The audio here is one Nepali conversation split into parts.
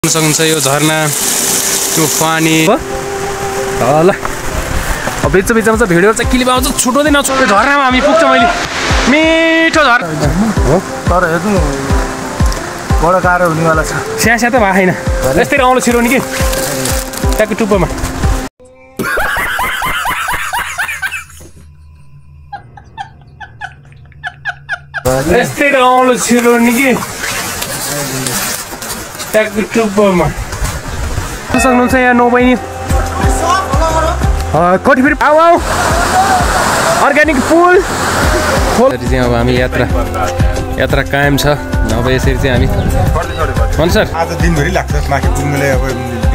सक्नुहुन्छ यो झरना त्यो पानी ल अब बिचमा चाहिँ भिडियो चाहिँ क्लिप आउँछ छुट्दै नछुट्दै झरनामा हामी पुग्छ मैले मिठो झरना हो तर हेर्नु बडो गाह्रो हुनेवाला छ स्यास्या त भएको छैन यस्तै आउलो छिरो नि कि ट्याक्क टुप्पोमा यस्तै आउलो छिरो नि कि ट्याक्क टुप्पोमा सक्नुहुन्छ यहाँ नौबैनी कति फेरि आऊ आऊ अर्ग्यानिक पुल चाहिँ अब हामी यात्रा कायम छ नभए यसरी चाहिँ हामी हुन्छ सर आज दिनभरि लाग्छ माथि पुग्नुलाई अब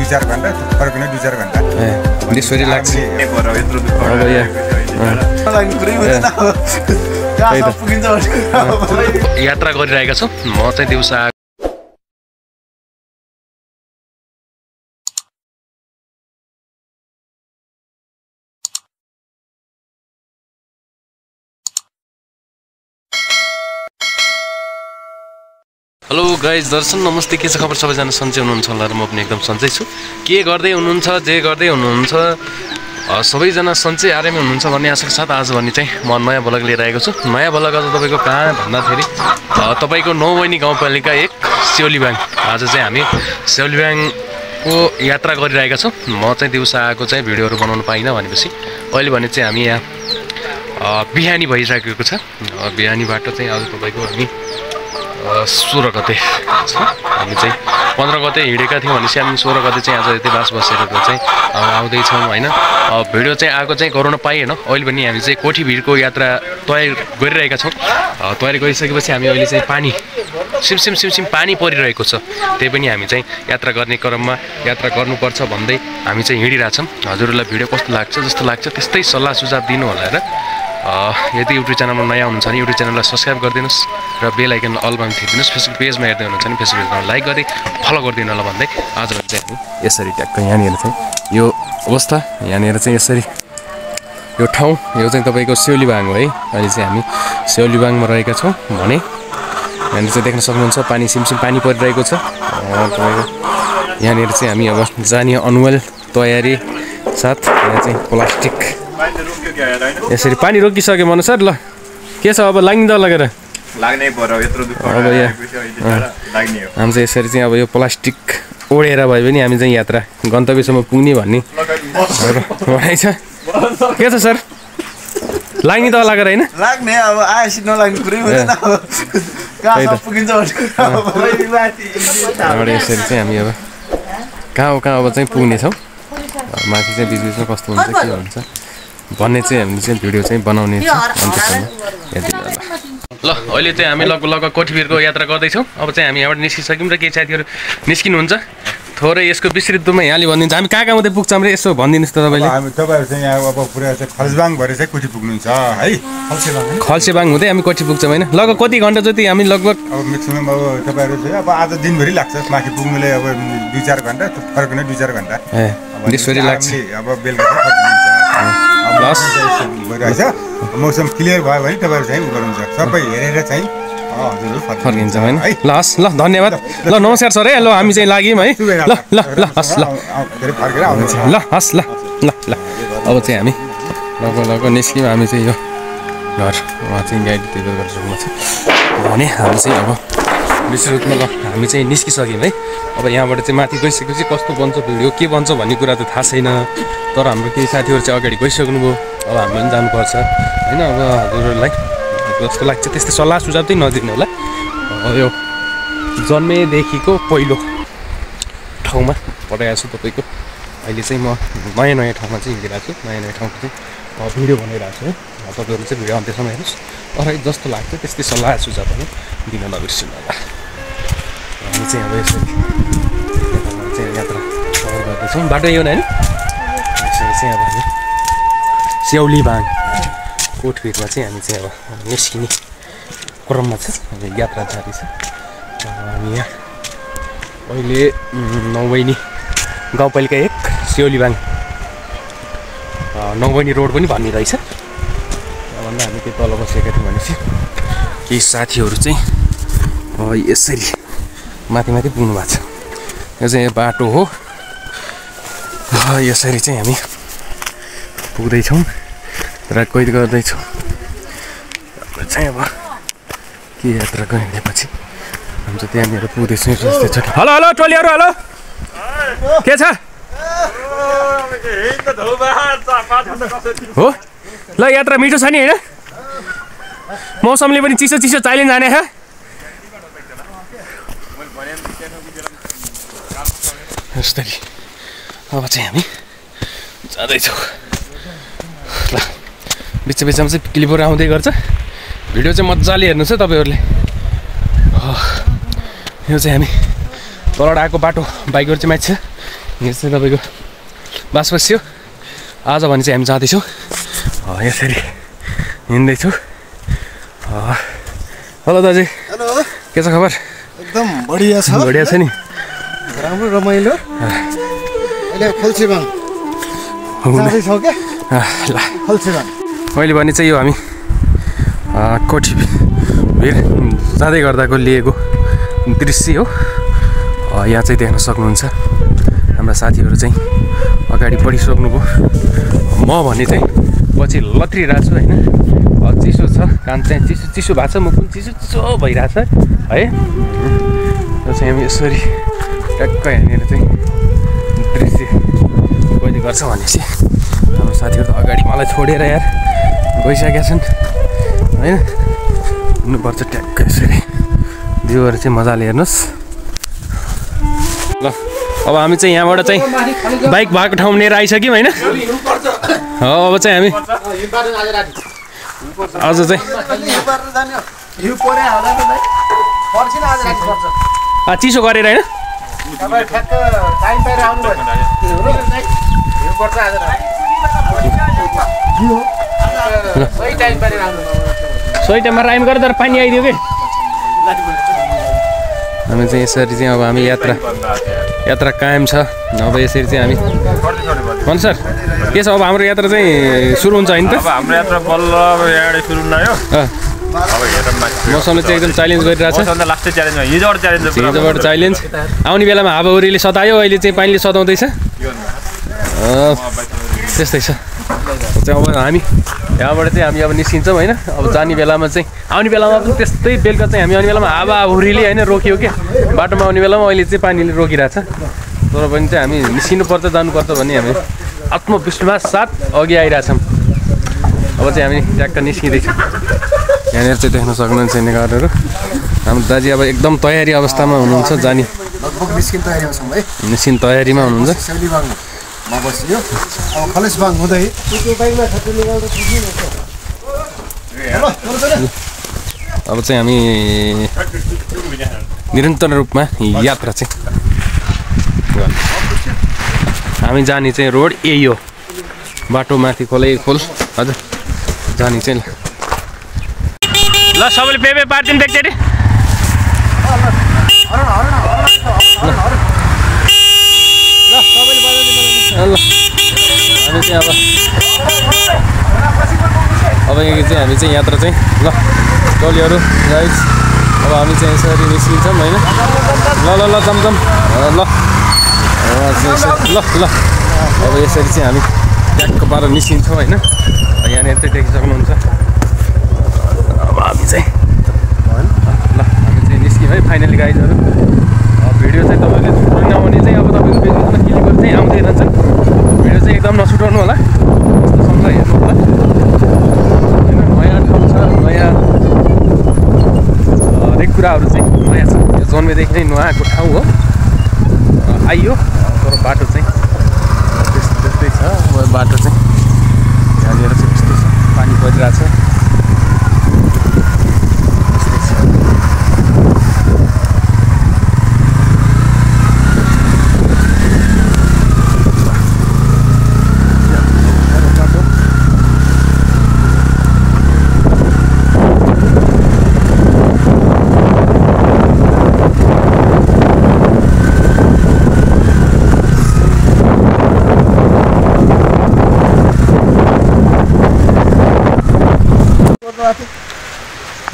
2-4 घण्टा फर्किन 2-4 घण्टा दिसभरि लाग्छ यात्रा गरिरहेका छौँ म चाहिँ दिउँसो हेलो गाइज दर्शन नमस्ते के छ खबर सबैजना सन्चै हुनुहुन्छ होला र म पनि एकदम सन्चै छु के गर्दै हुनुहुन्छ जे गर्दै हुनुहुन्छ सबैजना सन्चै आरामै हुनुहुन्छ भन्ने आशाका साथ आज भने चाहिँ म नयाँ भ्लग लिएर आएको छु नयाँ भ्लग आज तपाईँको कहाँ भन्दाखेरि तपाईँको नौबैनी गाउँपालिका 1 सेउलीबाङ आज चाहिँ हामी सेउलीबाङको यात्रा गरिरहेका छौँ म चाहिँ दिउँसो आएको चाहिँ भिडियोहरू बनाउनु पाइनँ भनेपछि अहिले भने चाहिँ हामी यहाँ बिहानी भइसकेको छ बिहानीबाट चाहिँ आज तपाईँको हामी 16 गते छ हामी चाहिँ 15 गते हिँडेका थियौँ भनेपछि हामी 16 गते चाहिँ आज यतै बास बसेर चाहिँ आउँदैछौँ होइन भिडियो चाहिँ आएको चाहिँ गराउन पाइएन अहिले पनि हामी चाहिँ कोठीभिरको यात्रा तयार गरिरहेका छौँ तयारी गरिसकेपछि हामी अहिले चाहिँ पानी सिमसिम पानी परिरहेको छ त्यही पनि हामी चाहिँ यात्रा गर्ने क्रममा यात्रा गर्नुपर्छ भन्दै हामी चाहिँ हिँडिरहेछौँ हजुरहरूलाई भिडियो कस्तो लाग्छ जस्तो लाग्छ त्यस्तै सल्लाह सुझाव दिनु होला र यदि युट्युब च्यानलमा नयाँ हुनुहुन्छ भने युट्युब च्यानललाई सब्सक्राइब गरिदिनुहोस् र बेल आइकन अलमा थिचिदिनुहोस् फेसबुक पेजमा हेर्दै हुनुहुन्छ भने फेसबुक पेजमा लाइक गर्दै फलो गरिदिनु होला भन्दै आज भने चाहिँ हामी यसरी ट्याक्क यहाँनिर चाहिँ यो अवस्था यहाँनिर चाहिँ यसरी यो ठाउँ यो चाहिँ तपाईँको सेउलीबाङ हो है अहिले चाहिँ हामी सेउलीबाङमा रहेका छौँ भने यहाँनिर चाहिँ देख्न सक्नुहुन्छ पानी सिमसिम पानी परिरहेको छ तपाईँको यहाँनिर चाहिँ हामी अब जाने अनुहाल तयारी साथ यहाँ चाहिँ प्लास्टिक यसरी पानी रोकिसक्यो मन सर ल के छ अब लाग्ने त लगेर लाग्नै पर्यो यत्रो दुःख अब लाग्ने हो हामी चाहिँ यसरी चाहिँ अब यो प्लास्टिक ओढेर भए पनि हामी चाहिँ यात्रा गन्तव्यसम्म पुग्ने भन्ने भनाइ छ के छ सर लाग्ने त लगेर होइन लाग्ने अब आएपछि नलाग्ने कुरै हुँदैन कहाँ पुगिन्छ यसरी चाहिँ हामी अब कहाँ अब चाहिँ पुग्नेछौँ माथि चाहिँ बिचबिचमा कस्तो हुन्छ के हुन्छ भन्ने चाहिँ हामीले चाहिँ भिडियो चाहिँ बनाउने छ अन्त्यसम्म हेरिदिनु होला ल अहिले चाहिँ हामी लगभग कोठीभिरको यात्रा गर्दैछौँ अब चाहिँ हामी यहाँबाट निस्किसक्यौँ र केही साथीहरू निस्किनुहुन्छ थोरै यसको विस्तृत रूपमा यहाँले भनिदिन्छ हामी कहाँ मात्रै पुग्छौँ र यसो भनिदिनुहोस् त तपाईँले हामी तपाईँहरू चाहिँ यहाँ अब पुरा चाहिँ खल्सबाङ भएर चाहिँ कोठी पुग्नुहुन्छ है खल्सेबाङ हुँदै हामी कोठी पुग्छौँ होइन लगभग कति घन्टा जति हामी लगभग अब म्याक्सिमम अब तपाईँहरू चाहिँ अब आज दिनभरि लाग्छ माथि पुग्नुलाई अब 2-4 घन्टा फर्किन 2-4 घन्टा दिसभरि लाग्छ अब बेलुका भइरहेछ मौसम क्लियर भयो भने तपाईँहरू चाहिँ उ गर्नुहुन्छ सबै हेरेर चाहिँ हजुरहरू फर्किन्छ होइन ल हस् ल धन्यवाद ल नमस्कार सर है ल हामी चाहिँ लाग्यौँ है ल ल ल हस् ल फर्केर आउनुहुन्छ ल हस् ल ल ल अब चाहिँ हामी लगभग निस्क्यौँ हामी चाहिँ यो घर उहाँ चाहिँ गाइड त्यो गरेर सक्नु छ भने हामी चाहिँ अब विस्तृतमा ल हामी चाहिँ निस्किसक्यौँ है अब यहाँबाट चाहिँ माथि गइसकेपछि कस्तो बन्छ भिडियो के बन्छ भन्ने कुरा त थाहा छैन तर हाम्रो केही साथीहरू चाहिँ अगाडि गइसक्नुभयो अब हामी पनि जानुपर्छ होइन अब हजुरहरूलाई जस्तो लाग्छ त्यस्तै सल्लाह सुझाव चाहिँ नदिनु होला यो जन्मेदेखिको पहिलो ठाउँमा पठाएको छु तपाईँको अहिले चाहिँ म नयाँ ठाउँमा चाहिँ हिँडिरहेको छु नयाँ ठाउँको चाहिँ भिडियो बनाइरहेको छु है तपाईँहरू चाहिँ भिडियो अन्त्यसम्म हेर्नुहोस् तर जस्तो लाग्छ त्यस्तै सल्लाह सुझावहरू दिन नबिर्सिनु होला हामी चाहिँ अब यसरी चाहिँ यात्रा गर्दैछौँ बाटो यो होइन यसरी चाहिँ अब हामी सेउलीबाङ कोठभिरमा चाहिँ हामी चाहिँ अब निस्किने क्रममा छ यात्रा जारी छ हामी यहाँ अहिले नौबैनी गाउँपालिका 1 सेउलीबाङ नौबैनी रोड पनि भन्ने रहेछ भन्दा हामी त्यो तल बसेका थियौँ भनेपछि केही साथीहरू चाहिँ यसरी माथि पुग्नु भएको छ यो चाहिँ बाटो हो यसरी चाहिँ हामी पुग्दैछौँ र कैद गर्दैछौँ चाहिँ अब के यात्रा गरेपछि हामी चाहिँ त्यहाँनिर पुग्दैछौँ रस्ते छ हेलो हेलो टोलीहरू हेलो के छ हो ल यात्रा मिठो छ नि होइन मौसमले पनि चिसो चिसो चाइलेन्ज जाने छ यस्तरी अब चाहिँ हामी जाँदैछौँ ल बिच बिचमा चाहिँ क्लिपहरू आउँदै गर्छ भिडियो चाहिँ मजाले हेर्नुहोस् है तपाईँहरूले यो चाहिँ हामी तलबाट आएको बाटो बाइकहरू चाहिँ माथि छ यहाँ चाहिँ तपाईँको बास बस्यो आज भने चाहिँ हामी जाँदैछौँ यसरी हिँड्दैछु हेलो दाजु हेलो के छ खबर एकदम बढिया छ नि राम्रो रमाइलो अहिले खोल्छेबाङ जाँदैछौँ क्या ल खोल्छेबाङ मैले भने चाहिँ यो हामी कोठी भिर जाँदै गर्दाको लिएको दृश्य हो यहाँ चाहिँ देख्न सक्नुहुन्छ हाम्रा साथीहरू चाहिँ अगाडि बढिसक्नुभयो म भने चाहिँ पछि लत्रिरहेको छु होइन चिसो छ कान चाहिँ चिसो चिसो भएको छ म पनि चिसो चिसो भइरहेछ है र चाहिँ हामी यसरी ट्याक्क यहाँनिर चाहिँ दृश्य कहिले गर्छ भनेपछि हाम्रो साथीहरू त अगाडि मलाई छोडेर यार गइसकेका छन् होइन हुनुपर्छ ट्याक्क यसरी भ्यूहरू चाहिँ मजाले हेर्नुहोस् ल अब हामी चाहिँ यहाँबाट चाहिँ बाइक भएको ठाउँ लिएर आइसक्यौँ होइन अब चाहिँ हामी आज चाहिँ चिसो गरेर होइन सही टाइममा राइम गरेर तर पानी आइदियो कि हामी चाहिँ यसरी चाहिँ अब हामी यात्रा कायम छ अब यसरी चाहिँ हामी भन्छ सर के छ अब हाम्रो यात्रा चाहिँ सुरु हुन्छ होइन त अब हाम्रो यात्रा बल्ल यहाँबाट सुरु भयो अब हेरौँ मौसमले चाहिँ एकदम च्यालेन्ज गरिरहेछ लास्टै च्यालेन्ज हो हिजोबाट च्यालेन्ज आउने बेलामा हावाहुरीले सतायो अहिले चाहिँ पानीले सताउँदैछ त्यस्तै छ चाहिँ अब हामी यहाँबाट चाहिँ हामी अब निस्किन्छौँ होइन अब जाने बेलामा चाहिँ आउने बेलामा पनि त्यस्तै बेलुका चाहिँ हामी आउने बेलामा हावाहुरीले होइन रोक्यो क्या बाटोमा आउने बेलामा अहिले चाहिँ पानीले रोकिरहेछ तर पनि चाहिँ हामी निस्किनुपर्छ जानुपर्छ भन्ने हामी आत्मविश्वास साथ अघि आइरहेछौँ अब चाहिँ हामी ट्याक्क निस्किँदैछौँ यहाँनिर चाहिँ देख्न सक्नुहुन्छ नेगारहरू हाम्रो दाजु अब एकदम तयारी अवस्थामा हुनुहुन्छ जाने लगभग निस्किन तयारीमा हुनुहुन्छ बसियो अब खलेसबाङ हुँदै अब चाहिँ हामी निरन्तर रूपमा यात्रा चाहिँ हामी जाने चाहिँ रोड यही हो बाटो माथि खोल हजुर जाने चाहिँ ल सबैले पे पार्टिम देख्छ ल हामी चाहिँ अब यहाँ चाहिँ हामी चाहिँ यात्रा चाहिँ ल टोलीहरू गाइस अब हामी चाहिँ यसरी निस्किन्छौँ होइन ल जमजम ल ल अब यसरी चाहिँ हामी ट्याक्क पारेर निस्किन्छौँ होइन यहाँनिर चाहिँ देखिसक्नुहुन्छ अब हामी चाहिँ ल हामी चाहिँ निस्क्यौँ है फाइनली गाइजहरू भिडियो चाहिँ तपाईँले छुट्नु नहुने चाहिँ अब तपाईँको फेसबुकमा क्लिकहरू चाहिँ आउँदै रहन्छन् भिडियो चाहिँ एकदम नछुटाउनु होला सँगै हेर्नु होला होइन नयाँ ठाउँ छ नयाँ हरेक कुराहरू चाहिँ नयाँ छ यो जन्मेदेखि नै नआएको ठाउँ हो आइयो तर बाटो चाहिँ त्यस्तै छ बाटो चाहिँ यहाँनिर चाहिँ त्यस्तै छ पानी परिरहेछ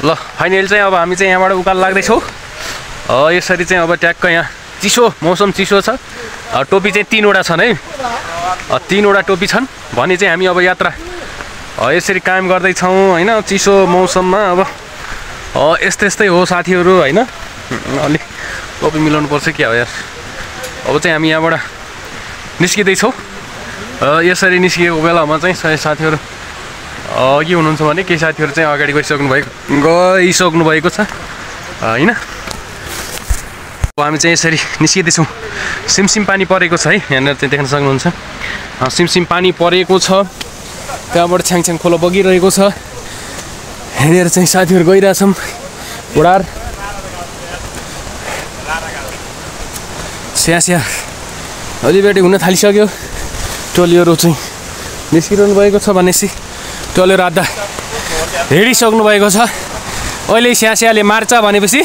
ल फाइनल चाहिँ अब हामी चाहिँ यहाँबाट उकालो लाग्दैछौँ यसरी चाहिँ अब ट्याक्क यहाँ चिसो मौसम चिसो छ। टोपी चाहिँ 3वटा छन् है, 3वटा टोपी छन् भने चाहिँ हामी अब यात्रा यसरी कायम गर्दैछौँ होइन। चिसो मौसममा अब यस्तै हो साथीहरू होइन। अलिक टोपी मिलाउनु पर्छ क्या हो यार। अब चाहिँ हामी यहाँबाट निस्किँदैछौँ। यसरी निस्किएको बेलामा चाहिँ साथीहरू अघि हुनुहुन्छ भने केही साथीहरू चाहिँ अगाडि गइसक्नु भएको छ होइन। अब हामी चाहिँ यसरी निस्किँदैछौँ। सिमसिम पानी परेको छ है, यहाँनिर चाहिँ देख्न सक्नुहुन्छ। सिमसिम पानी परेको छ, त्यहाँबाट छ्याङ खोलो बगिरहेको छ। यहाँनिर चाहिँ साथीहरू गइरहेछौँ बुढार स्या अलिबेटी हुन थालिसक्यो। टोलीहरू चाहिँ निस्किरहनु भएको छ भनेपछि टोलीहरू आधा हिँडिसक्नु भएको छ। अहिले स्याले मार्छ भनेपछि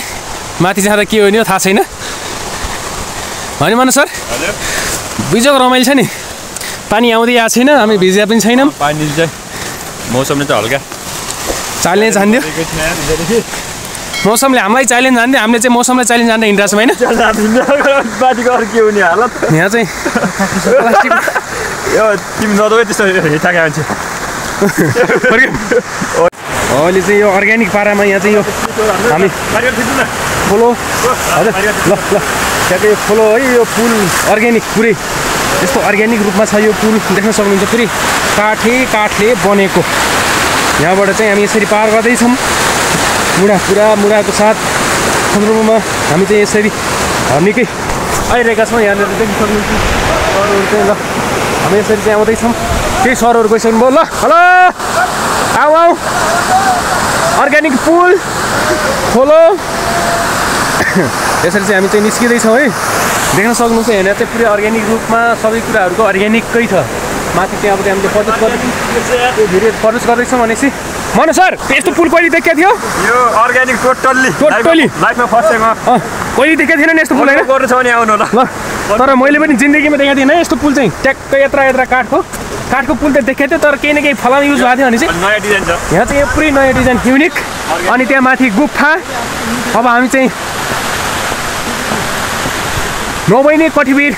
माथि जाँदा के हो नि थाहा छैन होइन मन सर। बिजोको रमाइलो छ नि, पानी आउँदै आएको छैन, हामी भिजे पनि छैनौँ। पानी चाहिँ मौसमले त हल्का च्यालेन्ज हान्दियो, मौसमले हामीलाई च्यालेन्ज हान्दियो, हामीले चाहिँ मौसमलाई च्यालेन्ज हान्दा हिँडिरहेछौँ होइन। बाटोको अरू के हुने हालत यहाँ चाहिँ यो तिमी नदोए त्यस्तो हिँडाएको मान्छे। अहिले चाहिँ यो अर्ग्यानिक पारामा यहाँ चाहिँ यो हामी खोलो हजुर ल त्यहाँको यो खोलो है, यो पुल अर्ग्यानिक पुरै यस्तो अर्ग्यानिक रूपमा छ यो पुल, देख्न सक्नुहुन्छ। पुरै काठले बनेको। यहाँबाट चाहिँ हामी यसरी पार गर्दैछौँ पुरा मुढाको साथ सन्दर्भमा हामी चाहिँ यसरी निकै आइरहेका छौँ। यहाँनिर देख्न सक्नुहुन्छ सरहरू चाहिँ ल हामी यसरी चाहिँ आउँदैछौँ। केही सरहरू गइसक्नु भयो। ल हेलो आऊ अर्ग्यानिक पुल खोलो यसरी चाहिँ हामी चाहिँ निस्किँदैछौँ है। देख्न सक्नुहुन्छ यहाँनिर चाहिँ पुरै अर्ग्यानिक रूपमा सबै कुराहरूको अर्ग्यानिकै छ। माथि त्यहाँबाट हामीले प्रवेश गर्दैछौँ भनेपछि मन सर यस्तो पुल कहिले देखेको थियो? यो अर्ग्यानिक टोटल्ली लाइफमा फर्स्ट टाइम कहिले देखेको थिएन नि यस्तो पुल होइन। गर्नु छ भने आउनु ल। तर मैले पनि जिन्दगीमा देखेको थिएन यस्तो पुल चाहिँ। ट्याक्क यत्रा काठको पुल त देखेको थियो, तर केही न केही फलाम युज भएको थियो भने चाहिँ नयाँ डिजाइन छ। यहाँ चाहिँ यो पुरै नयाँ डिजाइन युनिक। अनि त्यहाँ माथि गुफा। अब हामी चाहिँ नौबैनी कठिबीर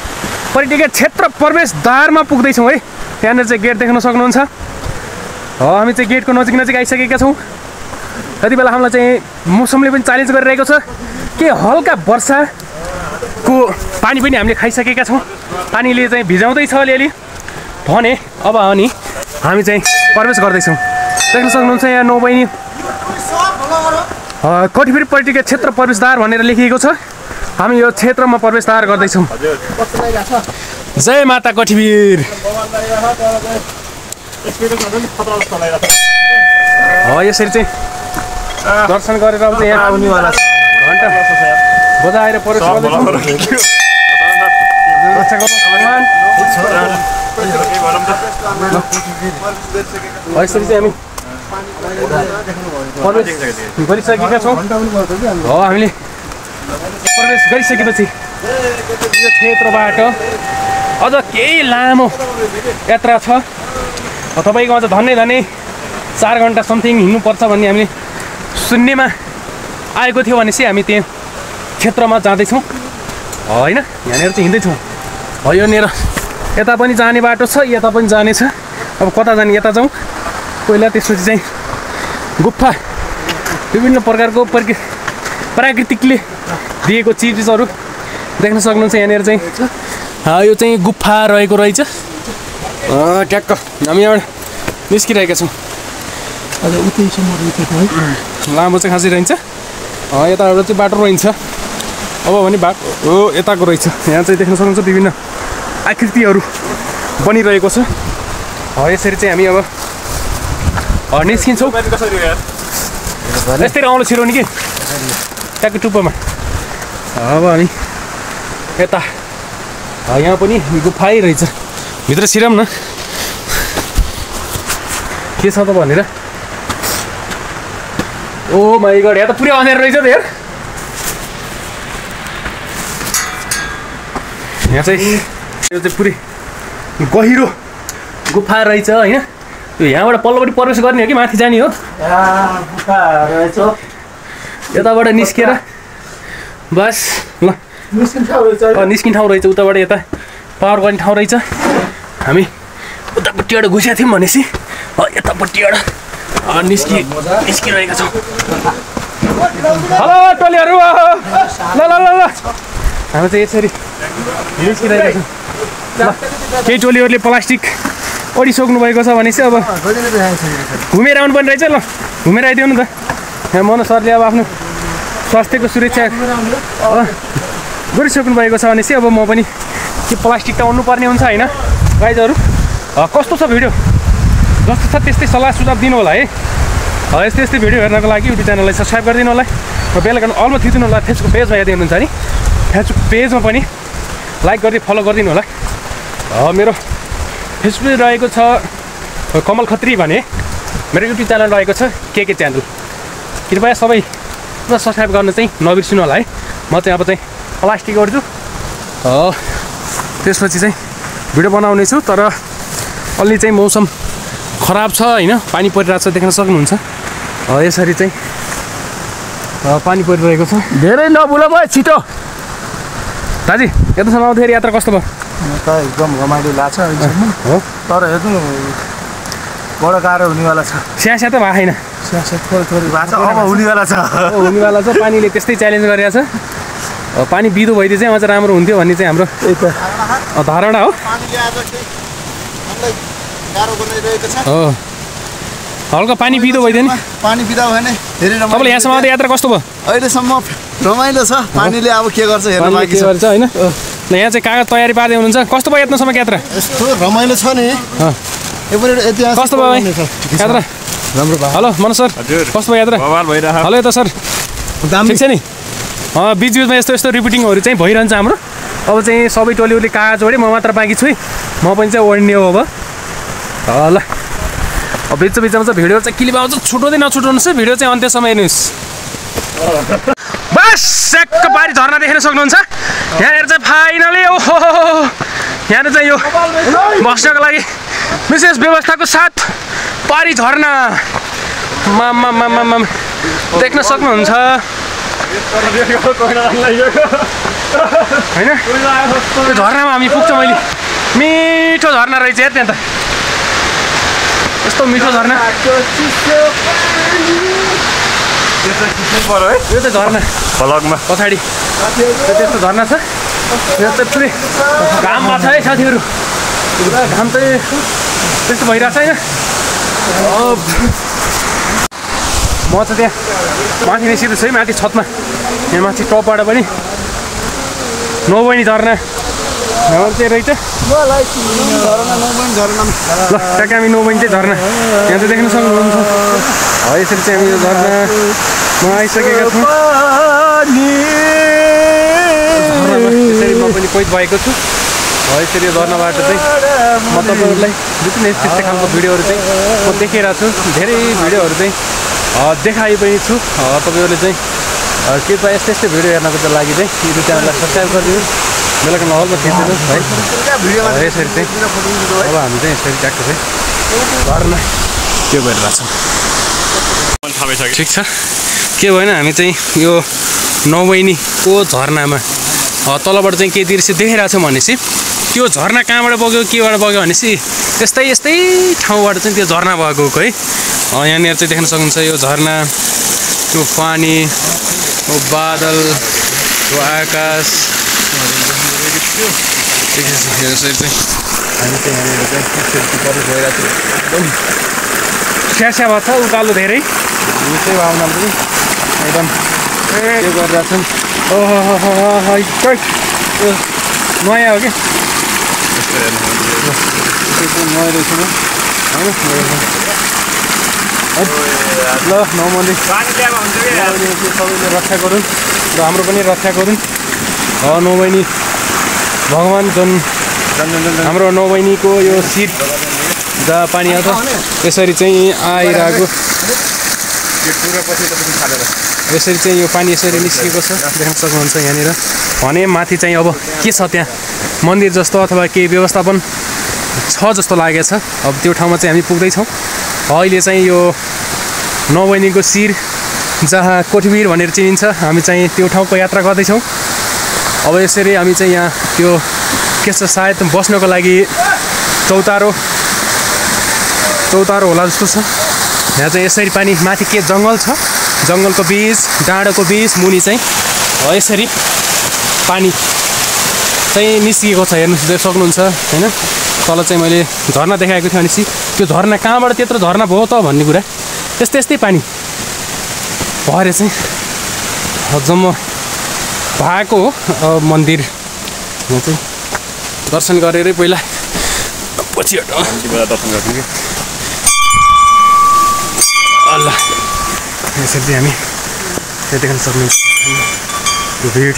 पर्यटकीय क्षेत्र प्रवेशद्वारमा पुग्दैछौँ है। त्यहाँनिर चाहिँ गेट देख्न सक्नुहुन्छ। हामी चाहिँ गेटको नजिक आइसकेका छौँ। यति बेला हामीलाई चाहिँ मौसमले पनि च्यालेन्ज गरिरहेको छ। के हल्का वर्षाको पानी पनि हामीले खाइसकेका छौँ। पानीले चाहिँ भिजाउँदैछ अलिअलि भने अब अनि हामी चाहिँ प्रवेश गर्दैछौँ। देख्न सक्नुहुन्छ यहाँ नौबैनी कठिबीर पर्यटकीय क्षेत्र प्रवेशद्वार भनेर लेखिएको छ। हामी यो क्षेत्रमा प्रवेशद्वार गर्दैछौँ। जय माता कठिबीर। यसरी चाहिँ दर्शन गरेर अब यहाँ आउनेवाला घन्टा बजाएर प्रवेश गर्दैछौँ। यसरी चाहिँ हामी प्रवेश गरिसकेका छौँ। हामीले प्रवेश गरिसकेपछि यो क्षेत्रबाट अझ केही लामो यात्रा छ। तपाईँको अझ धन्नै 4 घन्टा समथिङ हिँड्नुपर्छ भन्ने हामीले सुन्नेमा आएको थियो भनेपछि हामी त्यो क्षेत्रमा जाँदैछौँ होइन। यहाँनिर चाहिँ हिँड्दैछौँ। यहाँनिर यता पनि जाने बाटो छ, यता पनि जाने छ। अब कता जाने यता जाउँ पहिला, त्यसपछि चाहिँ गुफा विभिन्न प्रकारको प्राकृतिकले दिएको चिजहरू देख्न सक्नुहुन्छ। यहाँनिर चाहिँ यो चाहिँ गुफा रहेको रहेछ। ट्याक्क हामी यहाँबाट निस्किरहेका छौँ। लामो चाहिँ खासै रहन्छ। यताबाट चाहिँ बाटो रहन्छ। अब भने बाटो हो यताको रहेछ। यहाँ चाहिँ देख्न सक्नुहुन्छ विभिन्न आकृतिहरू बनिरहेको छ। यसरी चाहिँ हामी अब निस्किन्छौँ। यस्तै आउनु छिरो नि कि ट्याक्क टुप्पोमा। अब हामी यता यहाँ पनि गुफाै रहेछ, भित्र छिरौँ न के छ त भनेर। ओ माइ गड, यहाँ त पुरै अँध्यारो रहेछ त यार। यहाँ चाहिँ यो चाहिँ पुरै गहिरो गुफा रहेछ होइन। यो यहाँबाट पल्लोपट्टि प्रवेश गर्ने हो कि माथि जाने हो? यताबाट निस्केर बस ल निस्किने ठाउँ रहेछ उताबाट यता पावर गर्ने ठाउँ रहेछ हामी उतापट्टिबाट घुसेका थियौँ भनेपछि यतापट्टिबाट निस्किरहेका छौँ हेलो टोलीहरू ल ल ल ल हामी चाहिँ यसरी निस्किरहेका छौँ ल केही टोलीहरूले प्लास्टिक ओडिसक्नु भएको छ भने चाहिँ अब घुमेर आउनु पर्ने रहेछ ल घुमेर आइदिउँ न त यहाँ मनोज सरले अब आफ्नो स्वास्थ्यको सुरक्षा गरिसक्नु भएको छ भने चाहिँ अब म पनि त्यो प्लास्टिक त आउनु पर्ने हुन्छ होइन गाइजहरू कस्तो छ भिडियो जस्तो छ त्यस्तै सल्लाह सुझाव दिनु होला है यस्तै यस्तै भिडियो हेर्नको लागि युट्युब च्यानललाई सब्सक्राइब गरिदिनु होला बेल आइकन अलमा थिचिदिनु होला फेसबुक पेजमा हेर्दै हुनुहुन्छ नि फेसबुक पेजमा पनि लाइक गरिदिनु फलो गरिदिनु होला मेरो फेसबुक रहेको छ कमल खत्री भने मेरो युट्युब च्यानल रहेको छ के च्यानल कृपया सबै सब्सक्राइब गर्न चाहिँ नबिर्सिनु होला है म चाहिँ अब चाहिँ प्लास्टिक गर्छु त्यसपछि चाहिँ भिडियो बनाउने छु तर अलि चाहिँ मौसम खराब छ होइन पानी परिरहेको छ देख्न सक्नुहुन्छ यसरी चाहिँ पानी परिरहेको छ धेरै नबुल भयो छिटो दाजु यतासम्म आउँदाखेरि यात्रा कस्तो भयो त एकदम रमाइलो लाग्छ हो तर हेर्नु बडो गाह्रो हुनेवाला छ स्यास्या त भएको छैन थोरै थोरै भएको छ अब हुनेवाला छ हुनेवाला छ पानीले त्यस्तै च्यालेन्ज गरेको छ पानी बिदो भइदिए चाहिँ अझ राम्रो हुन्थ्यो भन्ने चाहिँ हाम्रो धारणा हो हल्का पानी बिदो भइदियो नि पानी बिदा भयो भने धेरै रमाइलो तपाईँले यहाँसम्म आउँदा यात्रा कस्तो भयो अहिलेसम्म रमाइलो छ पानीले अब के गर्छ हेर्नु बाँकी छ होइन ल यहाँ चाहिँ कागज तयारी पार्दै हुनुहुन्छ कस्तो भयो यत्नसम्म यात्रा यस्तो रमाइलो छ नि कस्तो भयो यात्रा राम्रो भयो हेलो मनोज सर कस्तो भयो यात्रा हेलो यता सर ठिक छ नि बिच बिचमा यस्तो यस्तो रिपिटिङहरू चाहिँ भइरहन्छ हाम्रो अब चाहिँ सबै टोलीहरूले कागज ओढे म मात्र बाँकी छु म पनि चाहिँ ओढ्ने हो अब ल अब बिच बिचमा चाहिँ भिडियो चाहिँ क्लिप आउँछ छुटाउँदै नछुटाउनुहोस् है भिडियो चाहिँ अन्त्यसम्म हेर्नुहोस् बस स्याक्क पारी झर्ना देख्न सक्नुहुन्छ यहाँनिर चाहिँ फाइनली ओहो यहाँनिर चाहिँ यो बस्नको लागि विशेष व्यवस्थाको साथ पारी झर्ना देख्न सक्नुहुन्छ होइन त्यो झर्नामा हामी पुग्छौँ अहिले मिठो झर्ना रहेछ हेर त्यहाँ त यस्तो मिठो झर्ना यो चाहिँ झर्ना भ्लगमा पछाडि त्यस्तो झर्ना छ यहाँ चाहिँ पुरै घाम भएको छ है साथीहरू घाम चाहिँ त्यस्तो भइरहेको छैन म चाहिँ त्यहाँ माथि निस्किँदै छु है माथि छतमा यहाँ माथि टपबाट पनि नौबैनी झर्ना चाहिँ रहेछ ल ट्याक्कै हामी नौबैनी चाहिँ झर्ना यहाँ चाहिँ देख्न सक्नुहुन्छ यसरी चाहिँ हामी यो झर्नामा आइसकेका छौँ यसरी म पनि कैद भएको छु यसरी यो झर्नाबाट चाहिँ म तपाईँहरूलाई जुन यस्तै खालको भिडियोहरू चाहिँ म देखिरहेको छु धेरै भिडियोहरू चाहिँ देखाइ पनि छु तपाईँहरूले चाहिँ कृपया यस्तै यस्तै भिडियो हेर्नको लागि चाहिँ युट्युब च्यानललाई सब्सक्राइब गरिदिनु बेलुका हलमा थिचिदिनुहोस् है यसरी चाहिँ अब हामी चाहिँ यसरी ट्याक्क चाहिँ झर्ना त्यो गरिरहेको छौँ ठिक छ के भएन हामी चाहिँ यो नौबैनीको झर्नामा तलबाट चाहिँ के दृश्य देखिरहेको छौँ भनेपछि त्यो झर्ना कहाँबाट बग्यो केबाट बग्यो भनेपछि यस्तै यस्तै ठाउँबाट चाहिँ त्यो झर्ना भएको है यहाँनिर चाहिँ देख्न सक्नुहुन्छ यो झर्ना त्यो पानी यो बादल यो आकाश यसरी चाहिँ हामी चाहिँ यहाँनिर चाहिँ गइरहेको छौँ एकदम स्यास्या भएको छ उकालो धेरै हामी चाहिँ भावना पनि एकदम त्यो गरिरहेको छौँ ओहो नयाँ हो कि नयाँ रहेछ ल नौमन्दिर सबैले रक्षा गरून् र हाम्रो पनि रक्षा गरून् नौबैनी भगवान् जुन हाम्रो नौबैनीको यो शिर जहाँ पानी आउँछ यसरी चाहिँ आइरहेको यसरी चाहिँ यो पानी यसरी निस्केको छ देख्न सक्नुहुन्छ यहाँनिर भने माथि चाहिँ अब के छ त्यहाँ मन्दिर जस्तो अथवा केही व्यवस्थापन छ जस्तो लागेको छ अब त्यो ठाउँमा चाहिँ हामी पुग्दैछौँ अहिले चाहिँ यो नौबैनीको शिर जहाँ कोठीवीर भनेर चिनिन्छ हामी चाहिँ त्यो ठाउँको यात्रा गर्दैछौँ अब यसरी हामी चाहिँ यहाँ त्यो के छ सायद बस्नको लागि चौतारो होला जस्तो छ। यहाँ चाहिँ यसरी पानी माथि के जङ्गल छ, जङ्गलको बीच डाँडोको बीच मुनि चाहिँ यसरी पानी चाहिँ निस्किएको छ। हेर्नु सक्नुहुन्छ हैन। तल चाहिँ मैले झरना देखाएको थिएँ भनेपछि त्यो झरना कहाँबाट त्यत्रो झरना भयो त भन्ने कुरा यस्तै पानी भएर चाहिँ जम्मा भएको हो मन्दिर। यहाँ चाहिँ दर्शन गरेरै पहिला पछि अल्ला यसरी चाहिँ हामी त्यहाँ देख्न सक्नुहुन्छ यो भिड।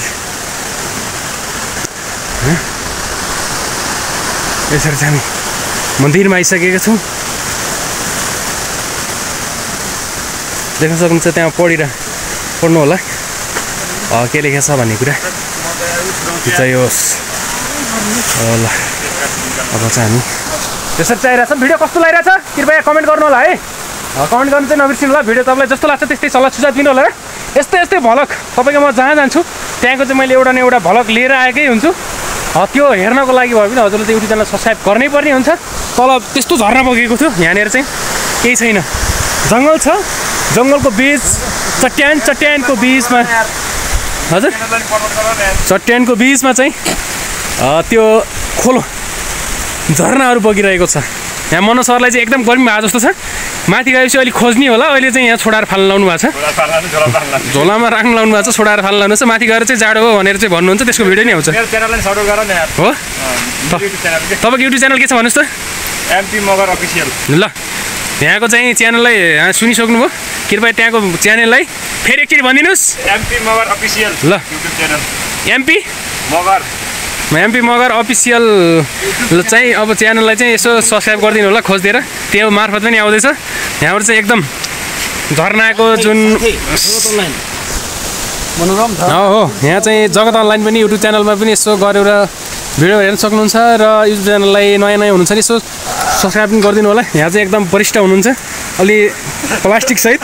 यसरी चाहिँ हामी मन्दिरमा आइसकेका छौँ। देख्न सक्नुहुन्छ त्यहाँ पढ्नु होला के लेखेको छ भन्ने कुरा। जय होस्। ल अब चाहिँ हामी त्यसरी चाहिरहेछ। भिडियो कस्तो लागिरहेछ कृपया कमेन्ट गर्नु होला है। कमेन्ट गर्नु चाहिँ नबिर्सिनु होला। भिडियो तपाईँलाई जस्तो लाग्छ त्यस्तै सल्लाह सुझाव दिनु होला। यस्तै भ्लग तपाईँको म जहाँ जान्छु त्यहाँको चाहिँ मैले एउटा न एउटा भ्लग लिएर आएकै हुन्छु। त्यो हेर्नको लागि भयो भने हजुरले चाहिँ युट्युब च्यानल सब्सक्राइब गर्नै पर्ने हुन्छ। तल त्यस्तो झर्ना बगेको थियो, यहाँनिर चाहिँ केही छैन, जङ्गल छ। जङ्गलको बिच चट्यानको बिचमा हजुर चट्यानको बिचमा चाहिँ त्यो खोलो झरनाहरू बगिरहेको छ। यहाँ मनोज सरलाई चाहिँ एकदम गर्मी भएको जस्तो छ। माथि गएपछि अहिले खोज्ने होला। अहिले चाहिँ यहाँ छोडाएर फाल्न लाउनु भएको छ, झोलामा राख्न लाउनु भएको छ, छोडाएर फाल्न लाउनु छ। माथि गएर चाहिँ जाडो हो भनेर चाहिँ भन्नुहुन्छ, त्यसको भिडियो नै आउँछ हो। तपाईँको युट्युब च्यानल के छ भन्नुहोस् त? MP Magar official. ल यहाँको चाहिँ च्यानललाई सुनिसक्नुभयो, कृपया त्यहाँको च्यानललाई फेरि एकचोटि भनिदिनुहोस्। एमपी मगर अफिसियल ल YouTube channel MP Magar official चाहिँ अब च्यानललाई चाहिँ यसो सब्सक्राइब गरिदिनु होला खोजिदिएर। त्यो मार्फत पनि आउँदैछ। यहाँबाट चाहिँ एकदम झरनाको जुन हो यहाँ चाहिँ जगत अनलाइन पनि युट्युब च्यानलमा पनि यसो गरेर भिडियो हेर्न सक्नुहुन्छ। र युट्युब च्यानललाई नयाँ हुनुहुन्छ नि यसो सब्सक्राइब पनि गरिदिनु होला। यहाँ चाहिँ एकदम वरिष्ठ हुनुहुन्छ अलि प्लास्टिक सहित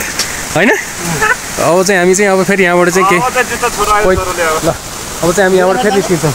होइन। अब चाहिँ हामी चाहिँ अब फेरि यहाँबाट चाहिँ केही ल अब चाहिँ हामी यहाँबाट फेरि निस्किन्छौँ।